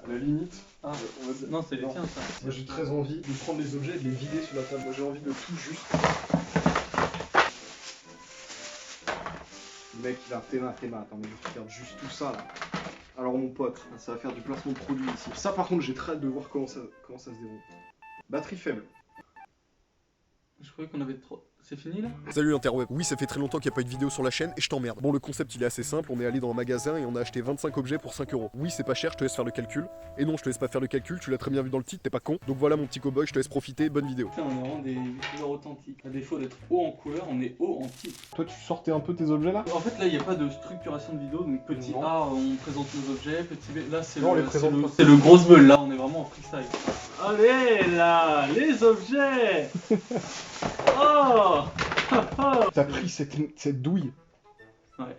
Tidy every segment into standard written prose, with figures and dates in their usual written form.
La limite. Ah, non, c'est les tiens, ça. Moi j'ai très envie de prendre les objets et de les vider sur la table. Moi j'ai envie de tout juste. Le mec il a tes mains. Attends, mais je regarde juste tout ça là. Alors mon pote, ça va faire du placement de produit ici. Ça par contre j'ai très hâte de voir comment ça se déroule. Batterie faible. Je croyais qu'on avait trop... C'est fini là? Salut l'interweb, oui ça fait très longtemps qu'il n'y a pas eu de vidéo sur la chaîne et je t'emmerde. Bon le concept il est assez simple, on est allé dans un magasin et on a acheté 25 objets pour 5 €. Oui c'est pas cher, je te laisse faire le calcul. Et non je te laisse pas faire le calcul, tu l'as très bien vu dans le titre, t'es pas con. Donc voilà mon petit cowboy, je te laisse profiter, bonne vidéo. Putain, on est vraiment des youtubeurs authentiques. À défaut d'être haut en couleur, on est haut en titre. Toi tu sortais un peu tes objets là? En fait là il n'y a pas de structuration de vidéo, donc petit Non. A on présente nos objets, petit B, là c'est Non, on les le, présente pas. c'est le gros bull, là on est vraiment en freestyle. Allez là, les objets. Oh. T'as pris cette douille? Ouais.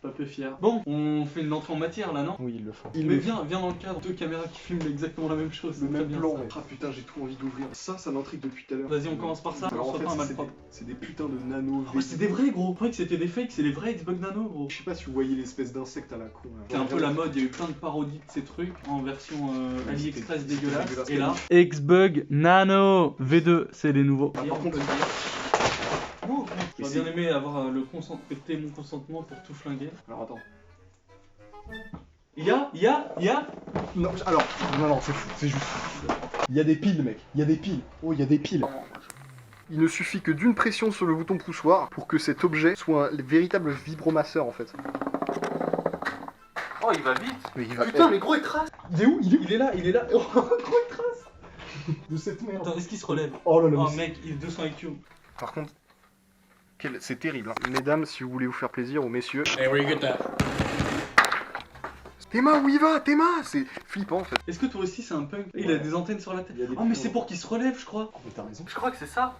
Pas peu fier. Bon, on fait une entrée en matière là, non? Oui, il le faut. Mais viens dans le cadre, deux caméras qui filment exactement la même chose. Le c'est même très bien, plan. ça. Ah putain, j'ai trop envie d'ouvrir. Ça m'intrigue depuis tout à l'heure. Vas-y, on commence par ça. Alors en soit pas un fait, malpropre. c'est des putains de nano. Oh, c'est des vrais gros. Je croyais que c'était des fakes, c'est les vrais Xbox Nano gros. Je sais pas si vous voyez l'espèce d'insecte à la con. Là. C'est un peu la mode, il y a eu plein de parodies de ces trucs en version AliExpress c'était dégueulasse. dégueulasse. Et là, Xbug Nano V2, c'est les nouveaux. Ah, par contre, non, j'aurais bien aimé avoir mon consentement pour tout flinguer. alors attends. Il y a. Non, alors, non, c'est fou, c'est juste. Il y a des piles, mec. Il y a des piles. Oh, il y a des piles. Il ne suffit que d'une pression sur le bouton poussoir pour que cet objet soit un véritable vibromasseur en fait. Oh, il va vite. Mais il va. Putain, mais gros, il trace. Il est où? Il est là. Oh, gros, il trace. De cette merde. Attends, est-ce qu'il se relève? Oh là là. Oh, mais mec, il est 200 IQ. Par contre, c'est terrible. Hein. Mesdames, si vous voulez vous faire plaisir, ou messieurs. Hey, where you get that? Théma, où il va? Théma! C'est flippant en fait. Est-ce que toi aussi c'est un punk? Il a des antennes sur la tête. Il y a des Oh, mais pions. c'est pour qu'il se relève, je crois. Oh, mais t'as raison. Je crois que c'est ça.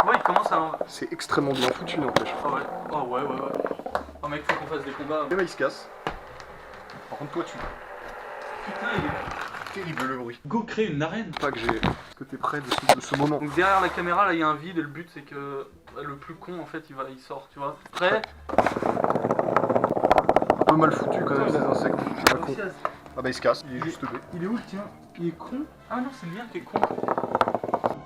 Ouais, il commence à l'envers. C'est extrêmement bien foutu n'empêche. Oh, ouais. Oh, ouais. Oh, mec, faut qu'on fasse des combats. Théma il se casse. Par contre, toi tu. Putain, il est. Terrible le bruit. Go créer une arène. Pas que j'ai. Est-ce que t'es prêt de ce moment? Donc derrière la caméra, là, il y a un vide et le but c'est que le plus con en fait, il sort, tu vois. Prêt? Un peu mal foutu quand même ces insectes. Pas con. Ah bah il se casse, il est juste B. Il est où le tien? Il est con? Ah non, c'est le mien qui est con.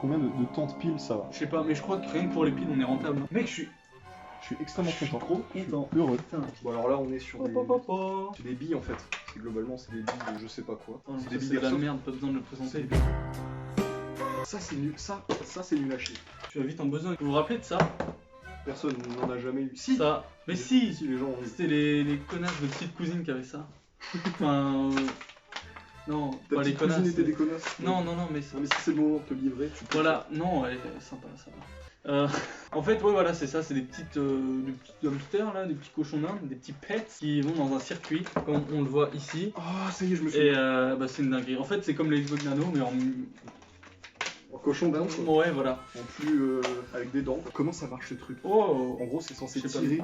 Combien de temps de pile ça va? Je sais pas, mais je crois que rien que pour les piles, on est rentable. Mec, je suis extrêmement content. trop content. Heureux. Putain. Bon alors là on est sur des... Oh, C'est des billes en fait. Globalement c'est des billes de je sais pas quoi. non, C'est ça, des c'est billes de la airsoft. merde, pas besoin de le présenter. Ça c'est nul, ça c'est nul à chier. Tu as vite en besoin. Vous vous rappelez de ça? Personne n'en a jamais eu. Si. Ça. Mais si. Si les gens ont eu. C'était les connasses de petite cousine qui avaient ça. Enfin. Non, Ta pas les petite cousine connasses. était des connasses. Non, mais Non mais si c'est le moment de te livrer, tu peux. voilà, non, elle est sympa, ça va. En fait, ouais, voilà, c'est ça, c'est des petits hamsters là, des petits cochons d'Inde, des petits pets qui vont dans un circuit, comme on le voit ici. Ah ça y est, je me suis. Et bah, c'est une dinguerie. En fait, c'est comme les Xbox Nano, mais En cochon d'Inde, quoi. ouais, voilà. En plus avec des dents. Comment ça marche ce truc? Oh, En gros c'est censé Je sais tirer.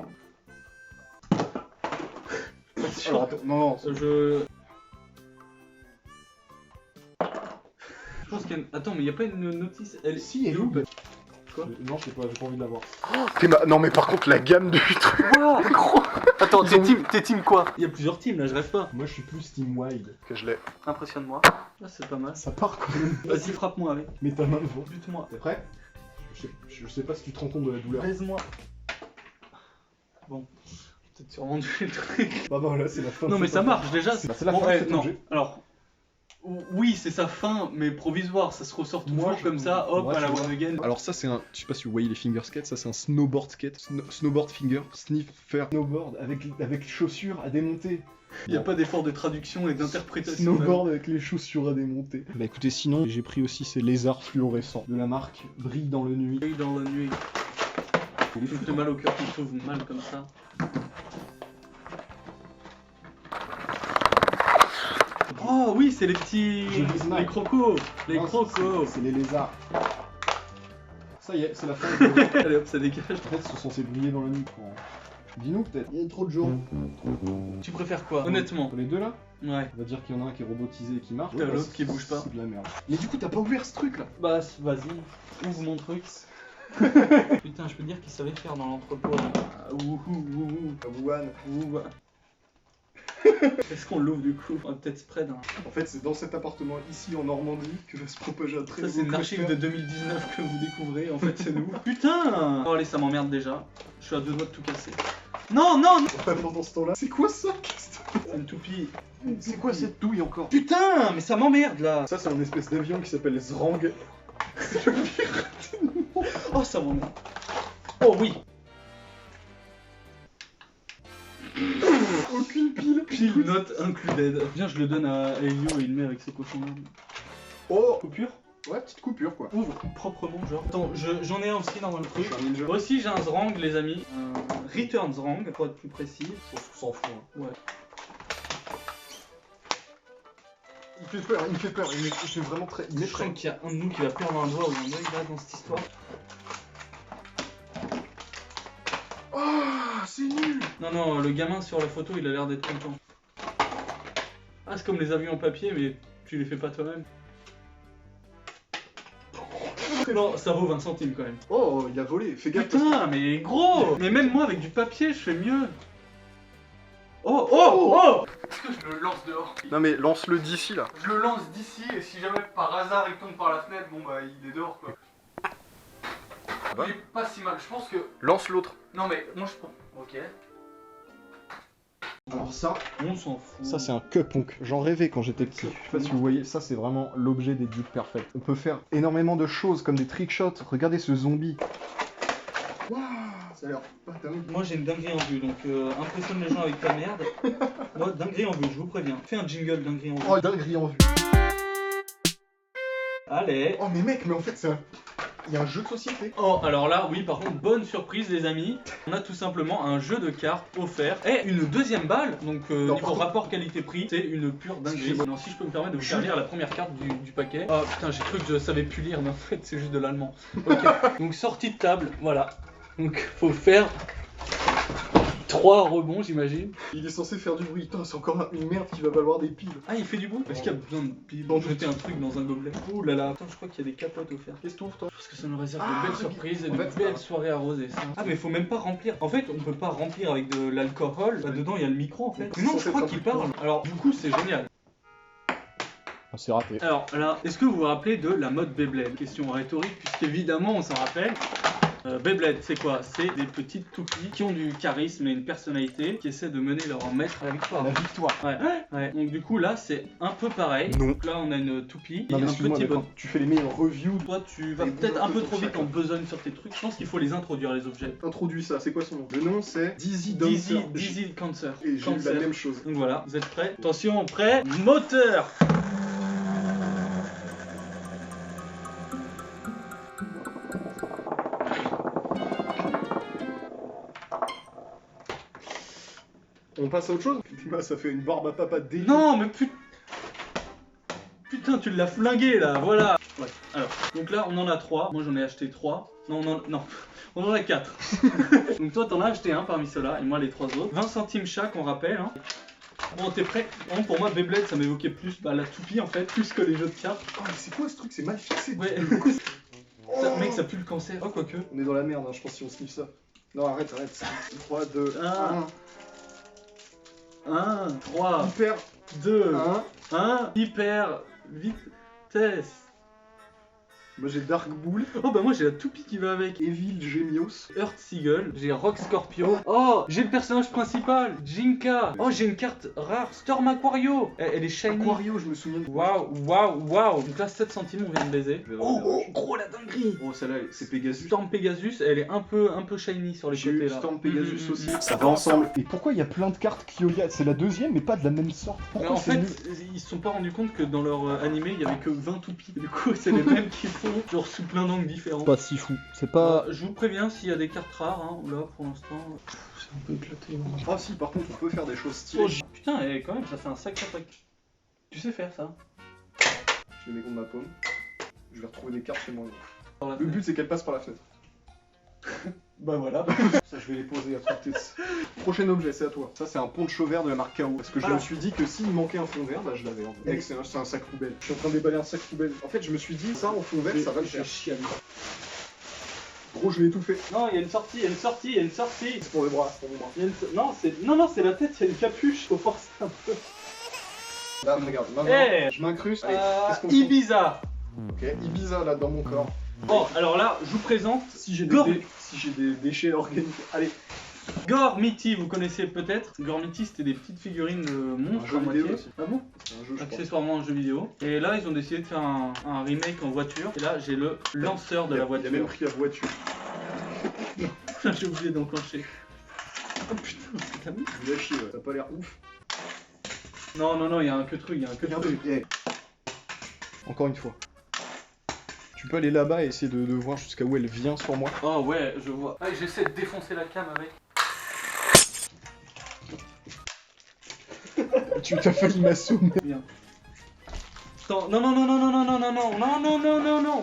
je Alors attends, non. pense qu'il y a une... Attends, mais il y a pas une notice. Elle... Si, elle est où? Quoi? Non, je sais pas, j'ai pas envie de la voir. Non, mais par contre, la gamme du truc. Gros. Attends, t'es team quoi? Il y a plusieurs teams là, je rêve pas. Moi, je suis plus Team Wild. Que je l'ai. Impressionne-moi. Ah, c'est pas mal. Ça part quand même. Vas-y, frappe-moi avec. Mets ta main devant. Bute-moi. T'es prêt? Je sais pas si tu te rends compte de la douleur. Baise-moi. Bon. Peut-être survendu le truc. Bah, voilà, c'est la fin. Non, de mais cet ça objet. marche déjà. Bah, c'est la Bon, fin de cet non. objet. Alors. Oui, c'est sa fin, mais provisoire. Ça se ressort toujours Moi, comme ça. Hop, moi, à la je vois. one again. Alors ça c'est un, je sais pas si vous voyez les finger skates, ça c'est un snowboard skate, snowboard finger, sniffer, snowboard avec chaussures à démonter. Il n'y a pas d'effort de traduction et d'interprétation. Snowboard avec les chaussures à démonter. Bah écoutez, sinon j'ai pris aussi ces lézards fluorescents de la marque Brille dans le nuit. Brille dans la nuit. Il est Ça me fou. fait mal au cœur quand je trouve mal comme ça. Oh oui, c'est les petits. Je vise mal. Les crocos. Les Non, crocos. c'est les lézards. Ça y est, c'est la fin. Allez hop, ça dégage. En fait, ils sont censés briller dans la nuit. Quoi. Dis-nous peut-être. Il y a trop de jours. Tu préfères quoi, honnêtement? Les deux là? Ouais. On va dire qu'il y en a un qui est robotisé et qui marche. T'as Ouais, l'autre bah, qui bouge pas. C'est de la merde. Mais du coup, t'as pas ouvert ce truc là. Bah, vas-y. Ouvre mon truc. Putain, je peux dire qu'il savait faire dans l'entrepôt. Là. Ah, ouhou, ouhou. Wuhan. Ouhou. Est-ce qu'on l'ouvre du coup? On va peut-être spread. Hein. En fait, c'est dans cet appartement ici en Normandie que va se propager un très Ça, beau c'est une archive cluster. de 2019 que vous découvrez. En fait, c'est nous. Putain! Oh, allez, ça m'emmerde déjà. Je suis à 2 doigts de tout casser. Non, non, non! Pendant ce temps-là, c'est quoi ça? C'est une toupie. C'est quoi cette douille encore? Putain, mais ça m'emmerde là! Ça, c'est un espèce d'avion qui s'appelle Zrang. C'est le pire. Oh, ça m'emmerde. Oh oui! Aucune pile. Pile note included. Viens, je le donne à Elio et il le met avec ses cochons d'Inde. Oh, Coupure? ouais, petite coupure quoi. Ouvre proprement, genre. Attends, j'en ai un aussi dans le Je truc. suis un ninja. Moi aussi, j'ai un Zrang, les amis. Un Return Zrang, pour être plus précis. On s'en fout. Hein. Ouais. Il fait peur, il fait peur, il fait vraiment très. Il Je est sens très. qu'il y a un de nous qui va perdre un doigt ou un œil là dans cette histoire. Oh, c'est nul. Non, non, le gamin sur la photo, il a l'air d'être content. Ah, c'est comme les avions en papier, mais tu les fais pas toi-même. Non, ça vaut 20 centimes quand même. Oh, il a volé, fais gaffe. parce que- Putain, mais gros! Mais même moi, avec du papier, je fais mieux. Oh, oh, oh! Est-ce que je le lance dehors? Non mais lance-le d'ici là. Je le lance d'ici, et si jamais par hasard il tombe par la fenêtre, bon bah il est dehors quoi. Il est pas si mal, je pense que... Lance l'autre. Non mais, moi je pense... Ok. Alors ça, On s'en fout. ça c'est un cup-onk. J'en rêvais quand j'étais petit. Je sais pas si vous voyez, ça c'est vraiment l'objet des dupes perfects. On peut faire énormément de choses comme des trickshots. Regardez ce zombie. Waouh, ça a l'air pas dingue. Moi j'ai une dinguerie en vue, donc impressionne les gens avec ta merde. Moi, dinguerie en vue, je vous préviens. Fais un jingle dinguerie en vue. Oh, dinguerie en vue. Allez. Oh mais mec, mais en fait c'est un... Il y a un jeu de société. Oh, alors là, oui, par contre, bonne surprise, les amis. On a tout simplement un jeu de cartes offert et une deuxième balle. Donc, Non, niveau par contre- rapport qualité-prix, c'est une pure dinguerie. Excusez-moi. Non, si je peux me permettre de vous faire lire la première carte du paquet. Oh putain, j'ai cru que je savais plus lire, mais en fait, c'est juste de l'allemand. Ok. Donc, sortie de table, voilà. Donc, faut faire 3 rebonds, j'imagine. Il est censé faire du bruit. Putain, c'est encore une merde qui va valoir des piles. Ah, il fait du bruit? Est-ce qu'il y a besoin de piles Bon, pour jeter un truc dans un gobelet? Ouh là là. Attends, je crois qu'il y a des capotes offertes. Qu'est-ce que t'ouvres toi? Parce que ça nous réserve Ah, de belles oui. surprises et En de fait, belles soirées arrosées. Ça. Ah, mais faut même pas remplir. En fait, on peut pas remplir avec de l'alcool. Là dedans, il y a le micro en fait. C'est Mais non, censé je crois être un qu'il truc parle. Alors, du coup, c'est génial. Ah, c'est raté. Alors là, est-ce que vous vous rappelez de la mode Beyblade? Question rhétorique, puisqu'évidemment, on s'en rappelle. Beyblade, c'est quoi? C'est des petites toupies qui ont du charisme et une personnalité, qui essaient de mener leur maître à la victoire. La victoire. Ouais, ouais. Donc du coup là c'est un peu pareil. Non. Donc là on a une toupie Non et mais un excuse-moi, petit mais bonhomme. quand tu fais les meilleures reviews, Toi tu vas Et peut-être bouge un peu pour trop vite chacun. en besogne sur tes trucs. Je pense qu'il faut les introduire les objets. introduis ça. C'est quoi son nom? Le nom c'est Dizzy Dizzy, Dancer. Dizzy Cancer. Et j'ai eu la Cancer. même chose. Donc voilà, vous êtes prêts? Attention, prêt, moteur! On passe à autre chose? Bah, ça fait une barbe à papa délire. Non mais putain tu l'as flingué là, voilà. Ouais, alors, donc là on en a 3, moi j'en ai acheté 3. Non, on en a 4. Donc toi t'en as acheté un parmi ceux-là, et moi les 3 autres. 20 centimes chaque, on rappelle. Hein. Bon, t'es prêt? Bon, pour moi Beyblade ça m'évoquait plus la toupie en fait, plus que les jeux de cartes. Oh mais c'est quoi ce truc? C'est mal fixé. Ouais, ça, mec ça pue le cancer. Oh quoique. On est dans la merde, hein, je pense si on sniffe ça. Non arrête. 3, 2, Un. 1. 1, 3, Hyper 2, 1. 1, hyper vitesse. Moi j'ai Dark Bull, Oh bah moi j'ai la toupie qui va avec. Evil Gemios. Earth Seagull, j'ai Rock Scorpio. Oh, j'ai le personnage principal, Jinka. Oh, j'ai une carte rare, Storm Aquario. Elle est shiny. Aquario, je me souviens. Waouh, waouh, waouh. Donc là, 7 centimes, on vient de baiser. Oh, gros la dinguerie. Oh celle-là, c'est Pegasus. Storm Pegasus, elle est un peu shiny sur les J'ai côtés eu là. Storm Pegasus aussi. Ça va ensemble. Et pourquoi il y a plein de cartes Kyolia? C'est la deuxième, mais pas de la même sorte. Mais Pourquoi en c'est fait, nul? ils se sont pas rendus compte que dans leur animé, il y avait que 20 toupies. Du coup, c'est les mêmes qui font, genre sous plein d'angles différents. Pas si fou. C'est pas. Je vous préviens, s'il y a des cartes rares, hein, là pour l'instant, c'est un peu éclaté. Ah si, par contre, on peut faire des choses Oh, stylées. putain, et quand même, ça fait un sacré truc. Tu sais faire ça? Je les mets contre ma paume. Je vais retrouver des cartes chez moi. Par la Le fenêtre. but c'est qu'elles passent par la fenêtre. Bah voilà. Ça, je vais les poser après peut-être. Prochain objet, c'est à toi. Ça, c'est un poncho vert de la marque KO. Parce que je Alors. me suis dit que s'il manquait un fond vert, bah je l'avais. En fait. Mec, c'est un sac poubelle. Je suis en train de déballer un sac poubelle. En fait, je me suis dit, ça en fond vert, ça va le faire. chialer. Gros, je l'ai étouffé. Non, il y a une sortie, il y a une sortie, il y a une sortie. C'est pour le bras, c'est pour le bras. Il y a une... Non, c'est la tête, il y a une capuche. Faut forcer un peu. Là, regarde, maintenant, Hey je m'incruste. Allez, qu'est-ce qu'on fait? Ibiza. Ok, Ibiza là dans mon corps. Bon, alors là, je vous présente Si j'ai Gore- des déchets organiques. Allez, Gormiti, vous connaissez peut-être. Gormiti, c'était des petites figurines de un monstres jeu à vidéo moitié. aussi. Ah bon? C'est un jeu, je crois. Accessoirement un jeu vidéo. Et là, ils ont décidé de faire un remake en voiture. Et là, j'ai le lanceur de la Il a voiture. même pris la voiture. J'ai oublié d'enclencher. Oh putain, c'est ta mère. Il a chier, ouais. Ça a pas l'air ouf. Non, il y a un que truc, il y a un que truc. Encore une fois. Tu peux aller là-bas et essayer de voir jusqu'à où elle vient sur moi. Oh ouais, je vois. Ah, j'essaie de défoncer la cam avec. Tu t'as failli m'assommer. Bien. Attends, non,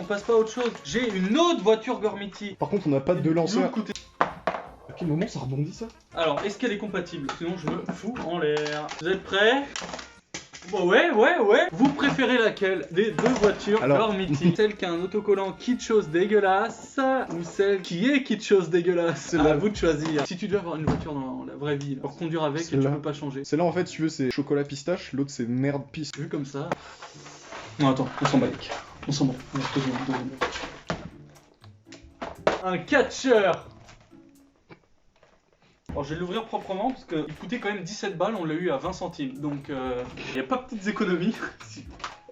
on passe pas à autre chose. J'ai une autre voiture Gormiti. Par contre, on n'a pas de De lanceur. l'autre côté. À quel moment ça rebondit ça? Alors, est-ce qu'elle est compatible? Sinon, je me fous en l'air. Vous êtes prêts? Bon, ouais. Vous préférez laquelle des deux voitures Alors- Gormiti? Celle qui a un autocollant kitschos dégueulasse ou celle qui est kitschos dégueulasse? C'est à vous de choisir. Si tu devais avoir une voiture dans la vraie vie, pour conduire avec et tu Celle-là. peux pas changer. Celle-là en fait, si tu veux, c'est chocolat pistache, l'autre c'est merde piste. Vu comme ça. Non, attends, on s'en bat les couilles. On s'en bat. Deux secondes. Un catcheur. Alors je vais l'ouvrir proprement parce qu'il coûtait quand même 17 balles, on l'a eu à 20 centimes. Donc il n'y a pas de petites économies.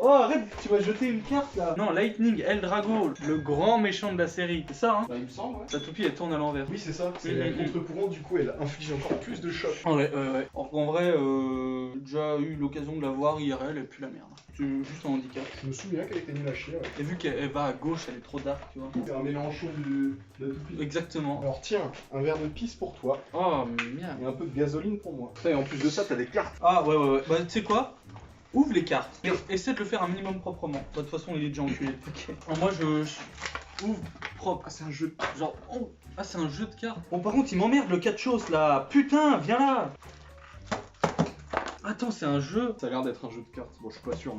Oh arrête, tu vas jeter une carte là. Non, Lightning Eldrago, le grand méchant de la série. C'est ça hein? Bah, il me semble, ouais. Sa toupie elle tourne à l'envers. Oui, c'est ça. C'est Mhm. contre-courant, du coup, elle inflige encore plus de chocs. Ouais. En vrai, j'ai déjà eu l'occasion de la voir IRL et puis la merde. C'est juste un handicap. Je me souviens qu'elle était nulle à chier, ouais. Et vu qu'elle va à gauche, elle est trop dark, tu vois. C'est un mélanchon de la toupie. Exactement. Alors tiens, un verre de pisse pour toi Oh merde. et un peu de gasoline pour moi. Et en plus de ça, t'as des cartes. Ah ouais. Bah tu sais quoi? Ouvre les cartes et essaie de le faire un minimum proprement. De toute façon, il est déjà enculé. Ok. Alors, moi, je ouvre propre. Ah, c'est un jeu. Genre, oh. Ah, c'est un jeu de cartes. Bon, par contre, il m'emmerde le catchos là. Putain, viens là. Attends, c'est un jeu. Ça a l'air d'être un jeu de cartes. Bon, je suis pas sûr.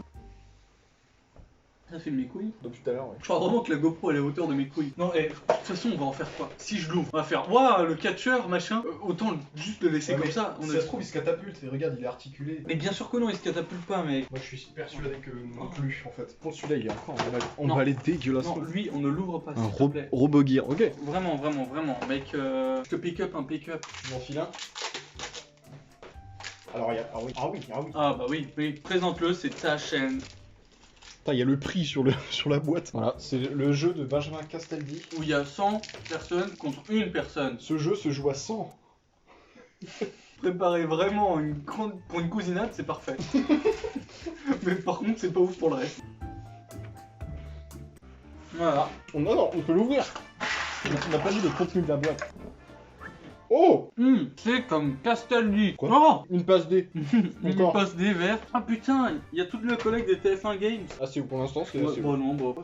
Ça fait de mes couilles. Depuis tout à l'heure, ouais. Je crois vraiment que la GoPro elle est à hauteur de mes couilles. Non, et de toute façon, on va en faire quoi? Si je l'ouvre, on va faire waouh, le catcheur, machin. Autant juste le laisser Ouais, comme mais ça. Si ça se trouve, il se catapulte. Et regarde, il est articulé. Mais bien sûr que non, il se catapulte pas, mec. Moi, je suis persuadé que non plus, en fait. Pour celui-là, il est encore Non. emballé dégueulassement. Non, lui, on ne l'ouvre pas, Un s'il te plaît. robot gear, ok. Vraiment, mec, je te pick up un pick-up. J'en file un. Alors, il y a. Ah oui. Ah bah oui, présente-le, c'est ta chaîne. Putain, il y a le prix sur la boîte. Voilà, c'est le jeu de Benjamin Castaldi. Où il y a 100 personnes contre une personne. Ce jeu se joue à 100. Préparer vraiment pour une cousinade, c'est parfait. Mais par contre, c'est pas ouf pour le reste. Voilà. Non, on peut l'ouvrir. On n'a pas dit le contenu de la boîte. Oh, C'est comme Castaldi. Quoi Oh une passe D. Une Encore. passe des verts. Ah putain, il y a tout le collègue des TF1 Games. Ah, c'est pour l'instant, c'est. Ouais, c'est- bon, non, bon.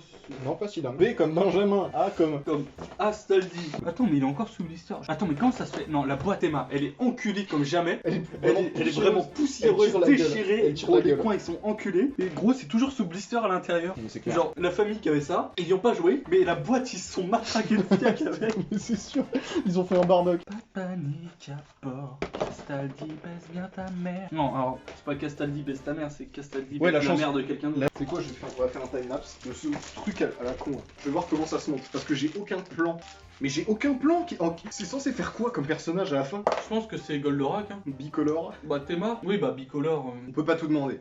Non, pas si là. B comme Benjamin. A comme. Comme Astaldi. Attends, mais il est encore sous blister. Attends, mais comment ça se fait? Non, la boîte Emma, elle est enculée comme jamais. Elle Elle est vraiment poussiéreuse, Elle tire la gueule. déchirée. Elle tire Gros, la les gueule. coins ils sont enculés. Et gros, c'est toujours sous blister à l'intérieur. Mais c'est clair. Genre, la famille qui avait ça, ils y ont pas joué, mais la boîte ils se sont matraqués le fiac avec. Mais c'est sûr, ils ont fait un bardock. Pas de panique à bord, Castaldi baisse bien ta mère. Non, alors, c'est pas Castaldi baisse ta mère, c'est Castaldi Ouais, baisse la la chance- mère de quelqu'un d'autre. Là, c'est quoi, on va faire un time-lapse de ce truc à la con. Hein. Je vais voir comment ça se monte, parce que j'ai aucun plan. Mais j'ai aucun plan c'est censé faire quoi comme personnage à la fin? Je pense que c'est Goldorak, hein. Bicolore. Bah, Théma? Oui, bah, bicolore. On peut pas tout demander.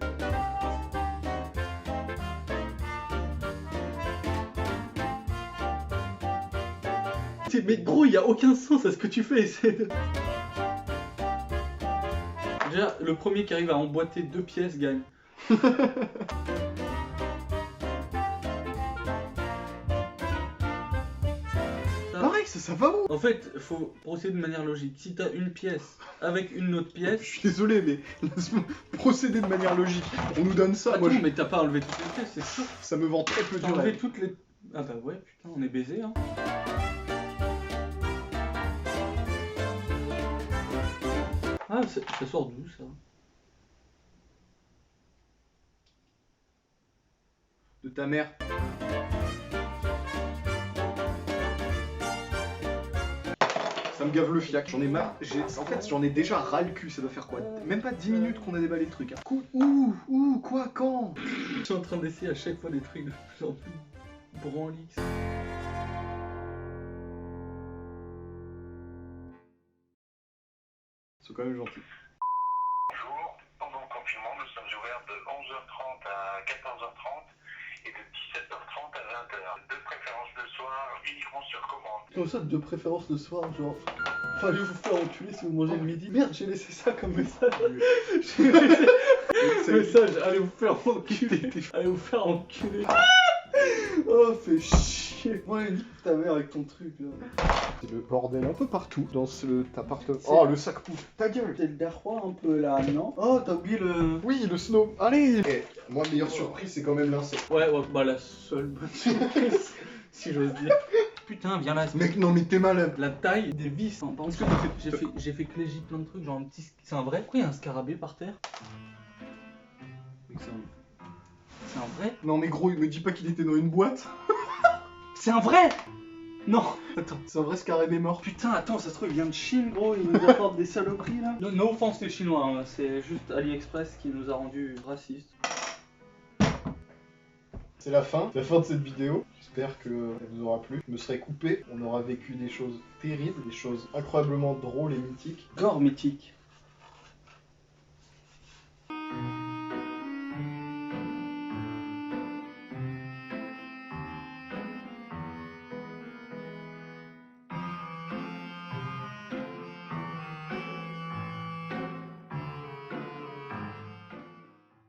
Mais gros, il y a aucun sens à ce que tu fais. Déjà, le premier qui arrive à emboîter 2 pièces gagne. Pareil, ça va où? En fait, faut procéder de manière logique. Si t'as une pièce avec une autre Je pièce. suis désolé, mais laisse-moi procéder de manière logique. On nous donne ça, Attends, moi mais t'as pas enlevé toutes les pièces, c'est sûr. ça me vend très peu T'as du enlevé rêve. toutes les. Ah bah ouais, putain, on est baisé, hein. Ah, ça sort d'où ça? De ta mère. me gave le fiac, j'en ai marre. En fait, j'en ai déjà ras le cul, ça doit faire quoi? Même pas 10 minutes qu'on a déballé le truc. Hein. Quoi, quand? Je suis en train d'essayer à chaque fois des trucs de plus en plus branlix. C'est quand même gentil. Bonjour, pendant le confinement, nous sommes ouverts de 11h30 à 14h30 et de 17h30 à 20h. De préférence le soir, uniquement sur commande. Comme ça, de préférence le soir, genre. Fallait vous faire enculer si vous mangez le midi. Merde, j'ai laissé ça comme message. J'ai laissé Message, allez vous faire enculer. Allez vous faire enculer. Oh, fais chier. Ouais, nique ta mère avec ton truc là. C'est le bordel un peu partout dans cet appartement. Oh, le sac pouf. Ta gueule. C'est le darrois un peu là, non? Oh, t'as oublié le. Oui, le snow. Allez. Moi, meilleure surprise, c'est quand même l'insecte. Ouais, bah la seule bonne surprise, si j'ose dire. Putain, viens là. Mec, non, mais t'es malade. La taille des vis, hein. Parce que j'ai fait clégie plein de trucs, genre un petit. C'est un vrai? Pourquoi il y a un scarabée par terre? C'est un vrai? Non, mais gros, il me dit pas qu'il était dans une boîte. C'est un vrai? Non! Attends. C'est un vrai scarabée mort. Putain, attends, ça se trouve, il vient de Chine, gros, il nous apporte des saloperies là. No offense les Chinois, hein. C'est juste AliExpress qui nous a rendus racistes. C'est la fin de cette vidéo. J'espère qu'elle vous aura plu. Je me serai coupé. On aura vécu des choses terribles, des choses incroyablement drôles et mythiques. Gore mythique.